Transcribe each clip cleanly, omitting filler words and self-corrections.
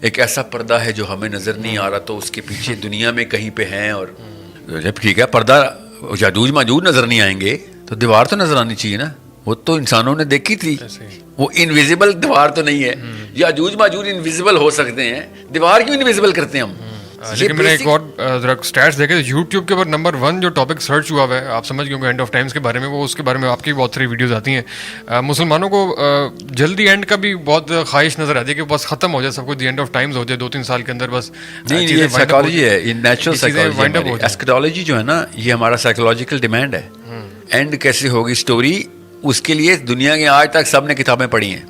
ایک ایسا پردہ ہے جو ہمیں نظر نہیں آ رہا تو اس کے پیچھے دنیا میں کہیں پہ ہیں. اور جب ٹھیک ہے پردہ یاجوج ماجوج نظر نہیں آئیں گے تو دیوار تو نظر آنی چاہیے نا. وہ تو انسانوں نے دیکھی تھی, وہ انویزیبل دیوار تو نہیں ہے. یاجوج ماجوج انویزیبل ہو سکتے ہیں, دیوار کیوں انویزیبل کرتے ہیں ہم؟ لیکن میں نے ایک اور ذرا اسٹیٹس دیکھے یوٹیوب کے اوپر نمبر 1 جو ٹاپک سرچ ہوا ہے, آپ سمجھ گئے اینڈ آف ٹائمس کے بارے میں, وہ اس کے بارے میں آپ کی بہت ساری ویڈیوز آتی ہیں. مسلمانوں کو جلدی اینڈ کا بھی بہت خواہش نظر آتی ہے کہ بس ختم ہو جائے سب کچھ, دی اینڈ آف ٹائمز ہو جائے 2-3 سال کے اندر بس. نہیں, یہ سائیکالوجی ہے, یہ نیچرل سائیکالوجی. ایسکیٹالوجی جو ہے نا, یہ ہمارا سائیکولوجیکل ڈیمانڈ ہے. اینڈ کیسے ہوگی اسٹوری, اس کے لیے دنیا کے آج تک سب نے کتابیں پڑھی ہیں.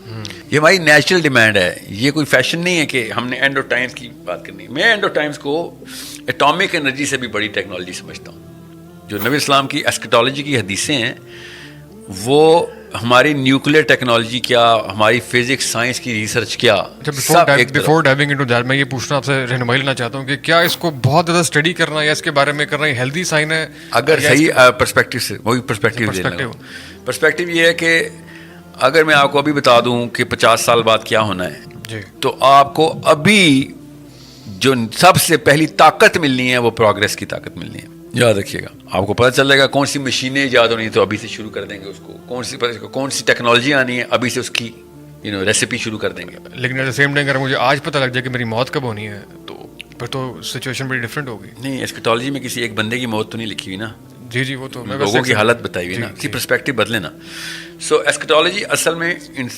یہ ہماری نیچرل ڈیمانڈ ہے, یہ کوئی فیشن نہیں ہے کہ ہم نے اینڈ آف ٹائمس کی بات کرنی ہے. میں اینڈ آف ٹائمس کو ایٹامک انرجی سے بھی بڑی ٹیکنالوجی سمجھتا ہوں. جو نبی اسلام کی ایسکیٹالوجی کی حدیثیں ہیں وہ ہماری نیوکلیئر ٹیکنالوجی کیا, ہماری فزکس سائنس کی ریسرچ کیا. بفور ڈائیونگ انٹو دیٹ, میں یہ پوچھنا آپ سے رہنمائی لینا چاہتا ہوں کہ کیا اس کو بہت زیادہ اسٹڈی کرنا یا اس کے بارے میں کرنا یہ ہیلدی سائن ہے؟ اگر صحیح پرسپیکٹو سے, وہی پرسپیکٹو یہ ہے کہ اگر میں آپ کو ابھی بتا دوں کہ 50 سال بعد کیا ہونا ہے, تو آپ کو ابھی جو سب سے پہلی طاقت ملنی ہے وہ پروگریس کی طاقت ملنی ہے. یاد رکھیے گا, آپ کو پتہ چلے گا کون سی مشینیں ایجاد ہونی ہے تو ابھی سے شروع کر دیں گے اس کو. کون سی ٹیکنالوجی آنی ہے ابھی سے اس کی ریسیپی شروع کر دیں گے. لیکن ایٹ دا سیم ٹائم اگر مجھے آج پتہ لگ جائے کہ میری موت کب ہونی ہے تو پھر تو سچویشن بڑی ڈفرینٹ ہوگی. نہیں, ایسکیٹالوجی میں کسی ایک بندے کی موت تو نہیں لکھی ہوئی نا. جی وہ تو لوگوں کی حالت بتائی ہوئی نا, کی پرسپیکٹو بدلے نا. سو ایسکیٹالوجی اصل میں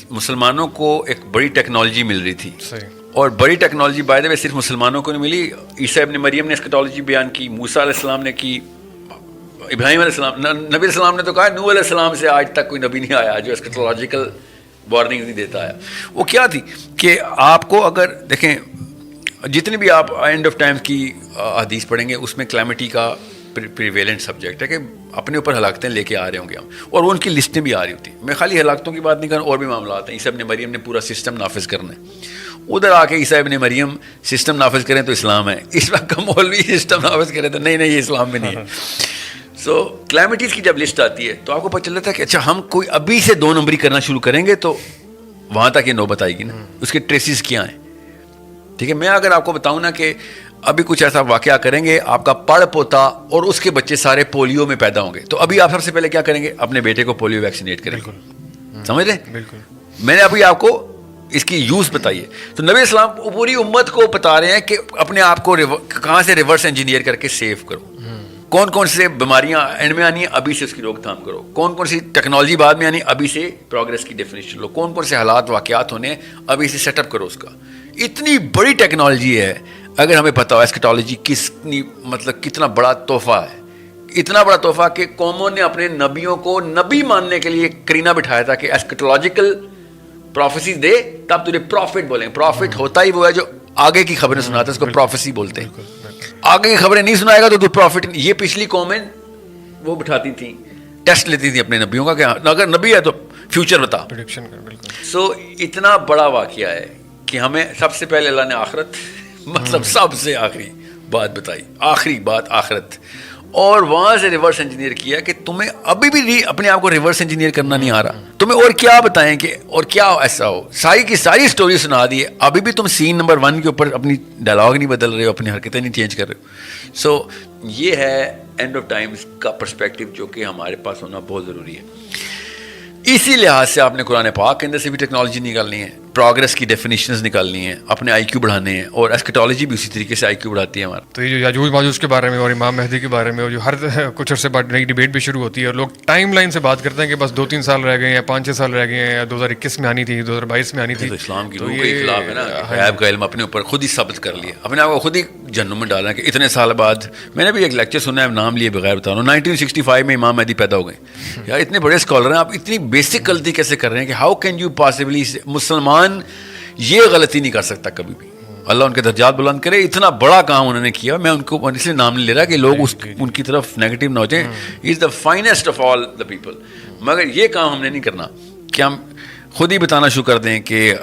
مسلمانوں کو ایک بڑی ٹیکنالوجی مل رہی تھی, اور بڑی ٹیکنالوجی بائی دا وے صرف مسلمانوں کو نہیں ملی. عیسیٰ ابن مریم نے ایسکیٹالوجی بیان کی, موسیٰ علیہ السلام نے کی, ابراہیم علیہ السلام, نبی علیہ السلام نے تو کہا نوح علیہ السلام سے آج تک کوئی نبی نہیں آیا جو ایسکیٹالوجیکل وارننگ نہیں دیتا ہے. وہ کیا تھی کہ آپ کو اگر دیکھیں جتنی بھی آپ اینڈ آف ٹائم کی حدیث پڑھیں گے اس میں کلیمٹی کا پریویلنٹ سبجیکٹ ہے کہ اپنے اوپر ہلاکتیں لے کے آ رہے ہوں گے ہم, اور ان کی لسٹیں بھی آ رہی ہوتی ہیں. میں خالی ہلاکتوں کی بات نہیں کر رہا, اور بھی معاملات ہیں. عیسیٰ ابن مریم نے پورا سسٹم نافذ کرنا ہے, ادھر آ کے عیسیٰ ابن مریم سسٹم نافذ کریں تو اسلام ہے, اس وقت کا مولوی سسٹم نافذ کرے تو نہیں یہ اسلام میں نہیں ہے. سو کلیمٹیز کی جب لسٹ آتی ہے تو آپ کو پتہ چلتا ہے کہ اچھا ہم کوئی ابھی سے 2 نمبری کرنا شروع کریں گے تو وہاں تک یہ نوبت آئے گی نا, اس کے ٹریسز کیا ہیں. ٹھیک ہے, میں اگر آپ کو بتاؤں نا کہ ابھی کچھ ایسا واقعہ کریں گے, آپ کا پڑ پوتا اور اس کے بچے سارے پولیو میں پیدا ہوں گے, تو ابھی آپ سب سے پہلے کیا کریں گے, اپنے بیٹے کو پولیو ویکسینیٹ کریں گے. سمجھ رہے ہیں؟ میں نے ابھی آپ کو اس کی یوز بتائی ہے. تو نبی اسلام پوری امت کو بتا رہے ہیں کہ اپنے آپ کو کہاں سے ریورس انجینئر کر کے سیو کرو, کون سے بیماریاں اینڈ میں آنی ہیں ابھی سے اس کی روک تھام کرو, کون سی ٹیکنالوجی بعد میں آنی ابھی سے پروگریس کی ڈیفینیشن لو, کون سے حالات واقعات ہونے ابھی سے سیٹ اپ کرو اس کا. اتنی بڑی ٹیکنالوجی ہے, اگر ہمیں پتہ ہو ایسکیٹالوجی کتنا بڑا تحفہ ہے, اتنا بڑا تحفہ کہ قوموں نے اپنے نبیوں کو نبی ماننے کے لیے کرینہ بٹھایا تھا کہ ایسکیٹالوجیکل پروفیسی دے تب تجھے پروفٹ بولیں. پروفٹ ہوتا ہی وہ ہے جو آگے کی خبریں سناتا ہے, اس کو پروفیسی بولتے ہیں. آگے کی خبریں نہیں سنائے گا تو پروفٹ. یہ پچھلی قومیں وہ بٹھاتی تھیں, ٹیسٹ لیتی تھیں اپنے نبیوں کا کہ اگر نبی ہے تو فیوچر بتا. سو اتنا بڑا واقعہ ہے کہ ہمیں سب سے پہلے اللہ نے آخرت سب سے آخری بات بتائی, آخری بات آخرت, اور وہاں سے ریورس انجینئر کیا کہ تمہیں ابھی بھی اپنے آپ کو ریورس انجینئر کرنا نہیں آ رہا, تمہیں اور کیا بتائیں کہ اور کیا ایسا ہو, ساری کی ساری اسٹوری سنا دی ہے, ابھی بھی تم سین نمبر 1 کے اوپر اپنی ڈائلاگ نہیں بدل رہے ہو, اپنی حرکتیں نہیں چینج کر رہے ہو. سو یہ ہے اینڈ آف ٹائمز کا پرسپیکٹو جو کہ ہمارے پاس ہونا بہت ضروری ہے. اسی لحاظ سے آپ نے قرآن پاک کے اندر سے بھی ٹیکنالوجی نکالنی ہے, پروگریس کی ڈیفینیشنز نکالنی ہے, اپنے آئی کیو بڑھانے ہیں, اور ایسکیٹالوجی بھی اسی طریقے سے آئی کیو بڑھاتی ہے ہمارا. تو یہ جو یاجوج ماجوج کے بارے میں اور امام مہدی کے بارے میں, اور جو ہر کچھ عرصے بعد نئی ڈیبیٹ بھی شروع ہوتی ہے, اور لوگ ٹائم لائن سے بات کرتے ہیں کہ بس 2-3 سال رہ گئے ہیں یا 5-6 سال رہ گئے ہیں, یا 2021 میں آنی تھی, 2022 میں آنی تھی. تو اسلام کی روح کے خلاف ہے نا, غیب کا علم اپنے اوپر خود ہی ثابت کر لیا, اپنے آپ کو خود ہی جہنم میں ڈالا کہ اتنے سال بعد. میں نے بھی ایک لیکچر سنا ہے, نام لیے بغیر بتا رہا ہوں, 1965 میں امام مہدی پیدا ہو گئے. یار اتنے بڑے اسکالر ہیں, آپ اتنی بیسک غلطی کیسے کر رہے ہیں کہ ہاؤ کین یو پاسبلی. مسلمان یہ غلطی نہیں کر سکتا کبھی بھی, اللہ ان کے درجات بلند کرے. اتنا بڑا کام انہوں نے کیا, میں ان کو اس لیے نام نہیں لے رہا کہ لوگ ان کی طرف نیگیٹو نہ ہو جائیں. He is the finest of all the people. مگر یہ کام ہم نے نہیں کرنا کہ ہم خود ہی بتانا شروع کر دیں کہ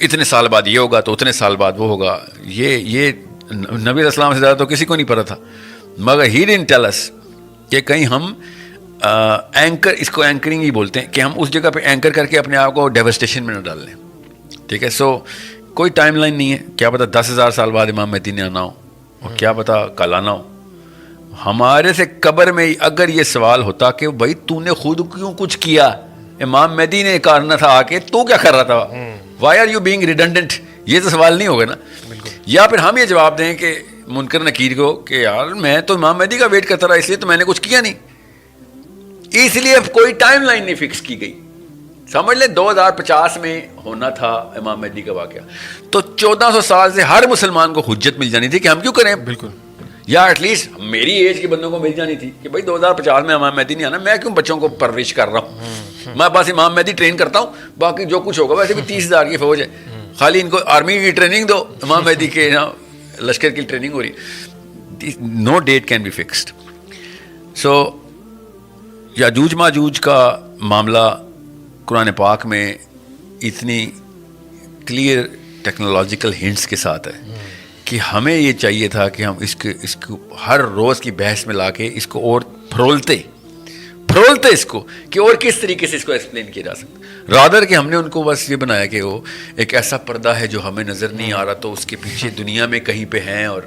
اتنے سال بعد یہ ہوگا تو اتنے سال بعد وہ ہوگا. یہ نبی علیہ السلام سے زیادہ تو کسی کو نہیں پتا تھا, مگر ہی ڈنٹ ٹیل اس کہ کہیں ہم اینکر, اس کو اینکرنگ ہی بولتے ہیں, کہ ہم اس جگہ پہ اینکر کر کے اپنے آپ کو ڈیوسٹیشن میں نہ ڈال لیں. ٹھیک ہے. سو کوئی ٹائم لائن نہیں ہے, کیا پتا 10,000 سال بعد امام مہدی نے آنا ہو, اور کیا پتا کل آنا ہو. ہمارے سے قبر میں اگر یہ سوال ہوتا کہ بھائی تو نے خود کیوں کچھ کیا, امام مہدی نے کرنا تھا آ کے, تو کیا کر رہا تھا, why are you being redundant, یہ تو سوال نہیں ہوگا نا. یا پھر ہم یہ جواب دیں کہ منکر نکیر کو کہ یار میں تو امام مہدی کا ویٹ کرتا رہا, اس لیے تو میں نے کچھ کیا نہیں, اس لیے اب کوئی ٹائم لائن نہیں فکس کی گئی. سمجھ لیں 2050 میں ہونا تھا امام مہدی کا واقعہ, تو 1400 سال سے ہر مسلمان کو حجت مل جانی تھی کہ ہم کیوں کریں. بالکل. یا ایٹ لیسٹ میری ایج کے بندوں کو مل جانی تھی کہ بھائی 2050 میں امام مہدی نہیں آنا, میں کیوں بچوں کو پرورش کر رہا ہوں, میں بس امام مہدی ٹرین کرتا ہوں, باقی جو کچھ ہوگا. ویسے بھی 30,000 کی فوج ہے, خالی ان کو آرمی کی ٹریننگ دو, امام مہدی کے لشکر کی ٹریننگ ہو رہی. نو ڈیٹ کین بی فکسڈ. سو یاجوج ماجوج کا معاملہ قرآن پاک میں اتنی کلیئر ٹیکنالوجیکل ہنٹس کے ساتھ ہے کہ ہمیں یہ چاہیے تھا کہ ہم اس کو ہر روز کی بحث میں لا کے اس کو اور پھرولتے اس کو کہ اور کس طریقے سے اس کو ایکسپلین کیا جا سکتا, رادر کہ ہم نے ان کو بس یہ بنایا کہ وہ ایک ایسا پردہ ہے جو ہمیں نظر نہیں آ رہا, تو اس کے پیچھے دنیا میں کہیں پہ ہیں. اور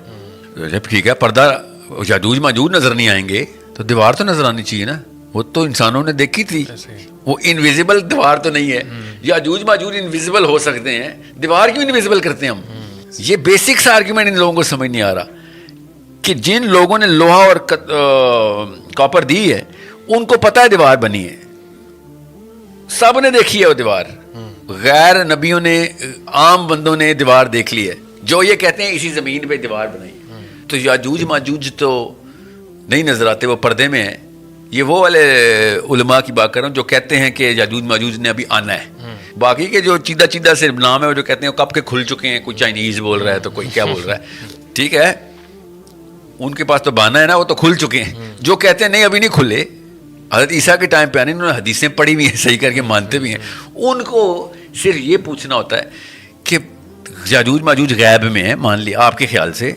جب ٹھیک ہے پردہ یاجوج ماجوج نظر نہیں آئیں گے تو دیوار تو نظر آنی چاہیے نا, وہ تو انسانوں نے دیکھی تھی, وہ انویزیبل دیوار تو نہیں ہے. یاجوج ماجوج انویزیبل ہو سکتے ہیں, دیوار کیوں انویزیبل کرتے ہیں ہم. یہ بیسک سا آرگیومنٹ ان لوگوں کو سمجھ نہیں آ رہا کہ جن لوگوں نے لوہا اور کاپر دی ہے ان کو پتہ ہے دیوار بنی ہے, سب نے دیکھی ہے وہ دیوار. غیر نبیوں نے, عام بندوں نے دیوار دیکھ لی ہے, جو یہ کہتے ہیں اسی زمین پہ دیوار بنائی. تو یاجوج ماجوج تو نہیں نظر آتے, وہ پردے میں ہیں. یہ وہ والے علماء کی بات کر رہا ہوں جو کہتے ہیں کہ یاجوج ماجوج نے ابھی آنا ہے. باقی کے جو چیدہ سے نام ہے وہ جو کہتے ہیں کب کے کھل چکے ہیں, کوئی چائنیز بول رہا ہے تو کوئی کیا بول رہا ہے, ٹھیک ہے, ان کے پاس تو بہانہ ہے نا, وہ تو کھل چکے ہیں. جو کہتے ہیں نہیں ابھی نہیں کھلے, حضرت عیسیٰ کے ٹائم پہ آنے, انہوں نے حدیثیں پڑھی ہوئی ہیں, صحیح کر کے مانتے بھی ہیں. ان کو صرف یہ پوچھنا ہوتا ہے کہ یاجوج ماجوج غیب میں ہے, مان لیا آپ کے خیال سے,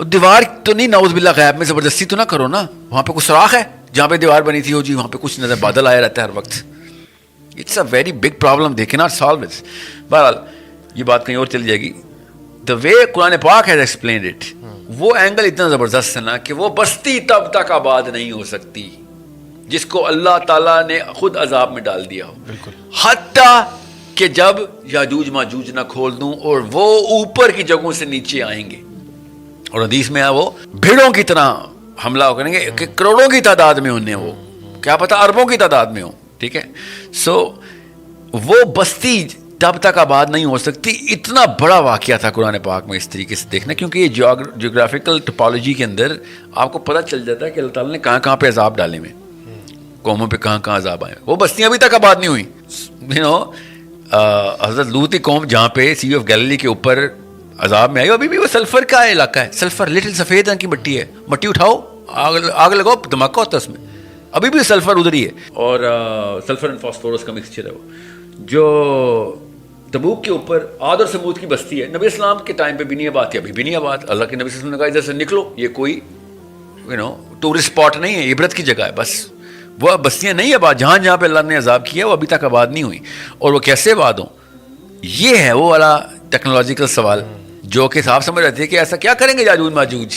دیوار تو نہیں, نعوذ باللہ غیب میں زبردستی تو نہ کرو نا, وہاں پہ کچھ سوراخ ہے جہاں پہ دیوار بنی تھی, ہو جی وہاں پہ کچھ نظر بادل آیا رہتا ہے ہر وقت. It's a very big problem, they cannot solve it. بہرحال یہ بات کہیں اور چل جائے گی. دا وے قرآن پاک ہیز ایکسپلینڈ اٹ, وہ اینگل اتنا زبردست ہے نا کہ وہ بستی تب تک آباد نہیں ہو سکتی جس کو اللہ تعالیٰ نے خود عذاب میں ڈال دیا ہو. بالکل. حتیٰ کہ جب یاجوج ماجوج نہ کھول دوں اور وہ اوپر کی جگہوں سے نیچے آئیں گے, اور حدیث میں وہ بھیڑوں کی طرح حملہ کریں گے کہ کروڑوں کی تعداد میں انہیں, وہ کیا پتہ اربوں کی تعداد میں ہو. ٹھیک ہے. سو وہ بستی تب تک آباد نہیں ہو سکتی. اتنا بڑا واقعہ تھا قرآن پاک میں اس طریقے سے دیکھنا, کیونکہ یہ جیوگرافیکل ٹپالوجی کے اندر آپ کو پتہ چل جاتا ہے کہ اللہ تعالیٰ نے کہاں کہاں پہ عذاب ڈالے ہوئے, قوموں پہ کہاں کہاں عذاب آئے. وہ بستیاں ابھی تک آباد نہیں ہوئی. حضرت لوط کی قوم جہاں پہ سی آف گیلیلی کے اوپر عذاب میں آئی, ابھی بھی وہ سلفر کا علاقہ ہے, سلفر لٹل سفید رنگ کی مٹی ہے, مٹی اٹھاؤ آگ لگاؤ دھماکہ ہوتا ہے اس میں, ابھی بھی سلفر ادھر ہی ہے, اور سلفر اینڈ فاسفورس کا مکسچر ہے. وہ جو تبوک کے اوپر عاد اور سمود کی بستی ہے, نبی اسلام کے ٹائم پہ بھی نہیں آباد تھی, ابھی بھی نہیں آباد. اللہ کے نبی صلی اللہ علیہ وسلم نے کہا ادھر سے نکلو, یہ کوئی ٹورسٹ اسپاٹ نہیں ہے, عبرت کی جگہ ہے بس. وہ بستیاں نہیں آباد, جہاں جہاں پہ اللہ نے عذاب کیا وہ ابھی تک آباد نہیں ہوئی, اور وہ کیسے آباد ہوں. یہ ہے وہ والا ٹیکنالوجیکل سوال جو کہ صاحب سمجھ رہتے ہیں کہ ایسا کیا کریں گے یاجوج ماجوج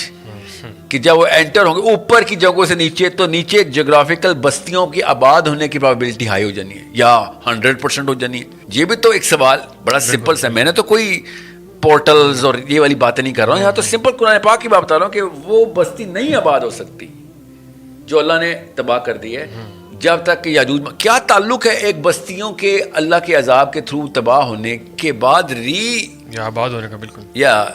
کہ جب وہ انٹر ہوں گے اوپر کی جگہوں سے نیچے, تو نیچے جغرافیکل بستیوں کی آباد ہونے کی پرابیبلٹی ہائی ہو جانی ہے یا 100% ہو جانی ہے. یہ بھی تو ایک سوال بڑا سمپل سا, میں نے تو کوئی پورٹلز اور یہ والی باتیں نہیں کر رہا ہوں, یہاں تو سمپل قرآن پاک کی بات بتا رہا ہوں کہ وہ بستی نہیں آباد ہو سکتی جو اللہ نے تباہ کر دی ہے جب تک کہ یاجوج. کیا تعلق ہے ایک بستیوں کے اللہ کے عذاب کے تھرو تباہ ہونے کے بعد یا آباد ہونے کا, بالکل, یا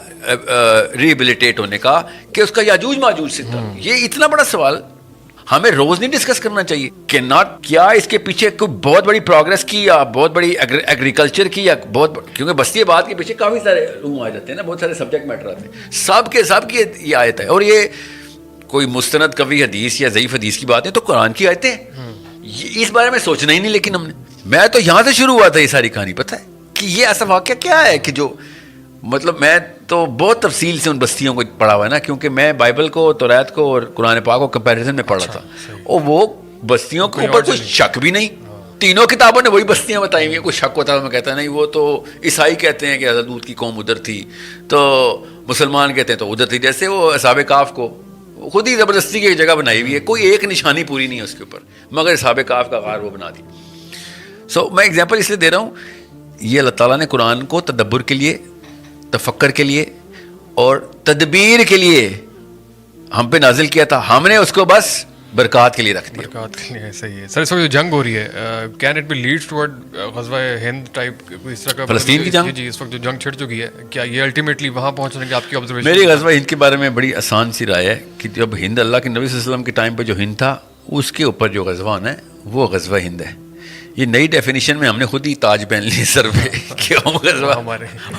ریبلیٹیٹ ہونے کا, کہ اس کا یاجوج ماجوج سے تھا. یہ اتنا بڑا سوال ہمیں روز نہیں ڈسکس کرنا چاہیے کہ کیا اس کے پیچھے کوئی بہت بڑی پروگرس کی یا بہت بڑی ایگریکلچر کی یا کیونکہ بستی آباد کے پیچھے کافی سارے روم آ جاتے ہیں نا, بہت سارے سبجیکٹ میٹر آتے ہیں, سب کے سب کی یہ آیت ہے. اور یہ کوئی مستند کبھی حدیث یا ضعیف حدیث کی بات ہے, تو قرآن کی آیتیں اس بارے میں سوچنا ہی نہیں. لیکن میں تو یہاں سے شروع ہوا تھا یہ ساری کہانی, پتہ ہے کہ یہ ایسا واقعہ کیا ہے کہ جو مطلب میں تو بہت تفصیل سے ان بستیوں کو پڑھا ہوا ہے نا, کیونکہ میں بائبل کو, توریت کو اور قرآن پاک کو کمپیریزن میں پڑھا تھا, اور وہ بستیوں کے اوپر کوئی شک بھی نہیں, تینوں کتابوں نے وہی بستیاں بتائی ہوئی ہیں. کوئی شک ہوتا ہے میں کہتا نہیں وہ تو عیسائی کہتے ہیں کہ حضرت لوط کی قوم ادھر تھی, تو مسلمان کہتے ہیں تو ادھر تھی. جیسے وہ اصحاب کہف کو خود ہی زبردستی کی ایک جگہ بنائی ہوئی ہے, کوئی ایک نشانی پوری نہیں ہے اس کے اوپر, مگر اصحاب کہف کا غار وہ بنا دی. سو میں ایگزامپل اس لیے دے رہا ہوں, یہ اللہ تعالیٰ نے قرآن کو تدبر کے لیے, تفکر کے لیے اور تدبیر کے لیے ہم پہ نازل کیا تھا. ہم نے اس کو بس برکات کے لیے رکھ دیا. برکات کے لیے, صحیح ہے سر. اس وقت جو جنگ ہو رہی ہے, can it be leads toward غزوہ ہند ٹائپ اس طرح کا, فلسطین کی جنگ؟ جی اس وقت جو جنگ چھڑ چکی ہے, کیا یہ الٹیمیٹلی وہاں پہنچنے کی آپ کی آبزرویشن؟ میری غزوہ ہند کے بارے میں بڑی آسان سی رائے ہے کہ جب ہند اللہ کے نبی صلی اللہ علیہ وسلم کے ٹائم پہ جو ہند تھا, اس کے اوپر جو غزوہ ہے وہ غزوہ ہند ہے. یہ نئی ڈیفینیشن میں ہم نے خود ہی تاج پہن لی سر پہ کہ ہم غزوہ,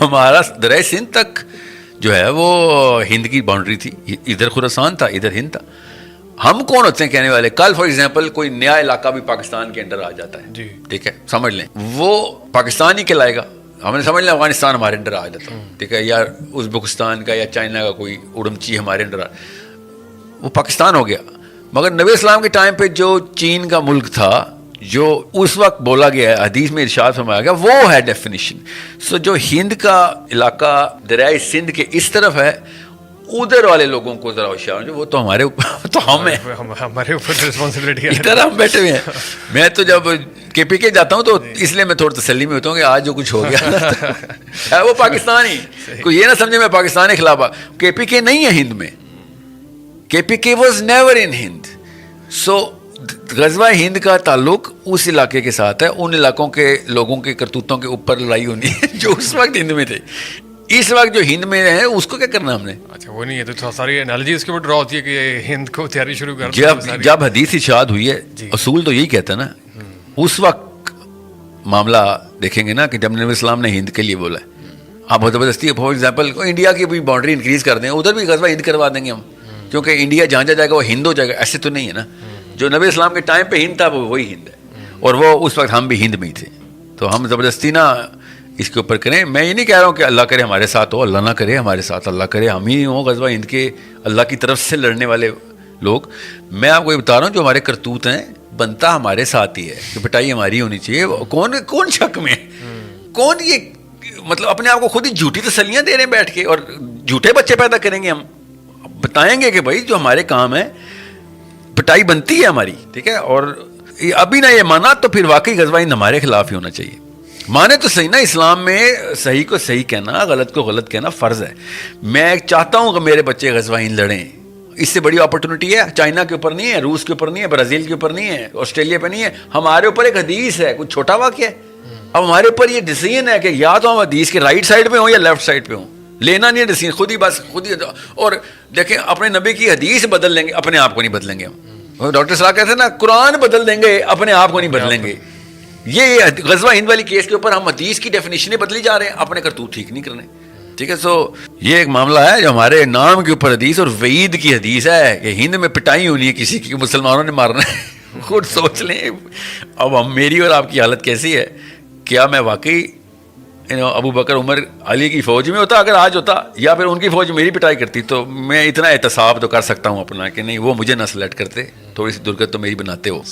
ہمارا دریائے سندھ تک جو ہے وہ ہند کی باؤنڈری تھی, ادھر خراسان تھا, ادھر ہند تھا. ہم کون ہوتے ہیں کہنے والے؟ کل فار ایگزامپل کوئی نیا علاقہ بھی پاکستان کے انڈر آ جاتا ہے, جی ٹھیک ہے, سمجھ لیں وہ پاکستان ہی کہلائے گا. ہم نے سمجھ لیں افغانستان ہمارے انڈر آ جاتا, ٹھیک ہے, یا ازبکستان کا یا چائنا کا کوئی اڑمچی ہمارے انڈر وہ پاکستان ہو گیا. مگر نبی اسلام کے ٹائم پہ جو چین کا ملک تھا, جو اس وقت بولا گیا ہے, حدیث میں ارشاد فرمایا گیا, وہ ہے ڈیفینیشن. سو جو ہند کا علاقہ دریائے سندھ کے اس طرف ہے, ادھر والے لوگوں کو ذرا ہوشیار ہو, وہ تو ہمارے اوپر, تو ہم ہیں, ہمارے اوپر رسپانسبلٹی ہے. ادھر ہم بیٹھے ہوئے ہیں. میں تو جب کے پی کے جاتا ہوں تو اس لیے میں تھوڑا تسلی میں ہوتا ہوں کہ آج جو کچھ ہو گیا ہے وہ پاکستان ہی. کوئی یہ نہ سمجھے میں پاکستان کے خلاف. کے پی کے نہیں ہے ہند میں, کے پی کے واز نیور ان ہند. سو غزوہ ہند کا تعلق اس علاقے کے ساتھ ہے, ان علاقوں کے لوگوں کے کرتوتوں کے اوپر لڑائی ہونی ہے جو اس وقت ہند میں تھے. اس وقت جو ہند میں ہے اس کو کیا کرنا ہم نے؟ اچھا وہ نہیں ہے تو ساری انالوجی اس کے اوپر ڈرا ہوتی ہے کہ ہند کو تیاری شروع کر. جب حدیث ارشاد ہوئی ہے, اصول تو یہی کہتا ہے نا, اس وقت معاملہ دیکھیں گے نا کہ جب نبی اسلام نے ہند کے لیے بولا ہے, آپ زبردستی فار ایگزامپل انڈیا کی بھی باؤنڈری انکریز کر دیں, ادھر بھی غزوہ ہند کروا دیں گے ہم, کیونکہ انڈیا جہاں جائے گا وہ ہند ہو جائے گا. ایسے تو نہیں ہے نا, جو نبی اسلام کے ٹائم پہ ہند تھا وہ وہی ہند ہے, اور وہ اس وقت ہم بھی ہند میں ہی تھے. تو ہم زبردستی نا اس کے اوپر کریں. میں یہ نہیں کہہ رہا ہوں کہ اللہ کرے ہمارے ساتھ ہو, اللہ نہ کرے ہمارے ساتھ, اللہ کرے ہم ہی ہوں غزوہ ہند کے اللہ کی طرف سے لڑنے والے لوگ. میں آپ کو یہ بتا رہا ہوں جو ہمارے کرتوت ہیں بنتا ہمارے ساتھ ہی ہے, کہ پٹائی ہماری ہونی چاہیے. کون شک میں, کون یہ مطلب اپنے آپ کو خود ہی جھوٹی تسلیاں دے رہے ہیں بیٹھ کے, اور جھوٹے بچے پیدا کریں گے. ہم بتائیں گے کہ بھائی جو ہمارے کام ہے پٹائی بنتی ہے ہماری, ٹھیک ہے, اور ابھی نہ یہ مانا تو پھر واقعی غزوہ ہند ہمارے خلاف ہی ہونا چاہیے. مانے تو صحیح نا, اسلام میں صحیح کو صحیح کہنا, غلط کو غلط کہنا فرض ہے. میں چاہتا ہوں کہ میرے بچے غزوہ ہند لڑیں, اس سے بڑی اپرچونٹی ہے. چائنا کے اوپر نہیں ہے, روس کے اوپر نہیں ہے, برازیل کے اوپر نہیں ہے, آسٹریلیا پہ نہیں ہے, ہمارے اوپر ایک حدیث ہے, کچھ چھوٹا واقعہ ہے. اب ہمارے اوپر یہ ڈیسیژن ہے کہ یا تو ہم حدیث کے رائٹ سائڈ پہ ہوں یا لیفٹ سائڈ پہ ہوں, لینا نہیں ہے ڈیسیژن, خود ہی بس خود ہی. اور دیکھیں اپنے نبی کی حدیث بدل لیں گے, اپنے آپ کو نہیں بدلیں گے ہم. ڈاکٹر صاحب کہتے ہیں نا قرآن بدل دیں گے, اپنے آپ کو نہیں بدلیں گے. یہ غزوہ ہند والی کیس کے اوپر ہم حدیث کی ڈیفینیشنیں بدلی جا رہے ہیں, اپنے کرتوت ٹھیک نہیں کرنے, ٹھیک ہے. سو یہ ایک معاملہ ہے جو ہمارے نام کے اوپر حدیث اور وعید کی حدیث ہے کہ ہند میں پٹائی ہونی ہے کسی کی, مسلمانوں نے مارنا ہے. خود سوچ لیں اب ہم میری اور آپ کی حالت کیسی ہے. کیا میں واقعی ابو بکر عمر علی کی فوج میں ہوتا اگر آج ہوتا, یا پھر ان کی فوج میری پٹائی کرتی, تو میں اتنا احتساب تو کر سکتا ہوں اپنا کہ نہیں وہ مجھے نہ سلیکٹ کرتے, تھوڑی سی درگت تو میری بناتے ہو.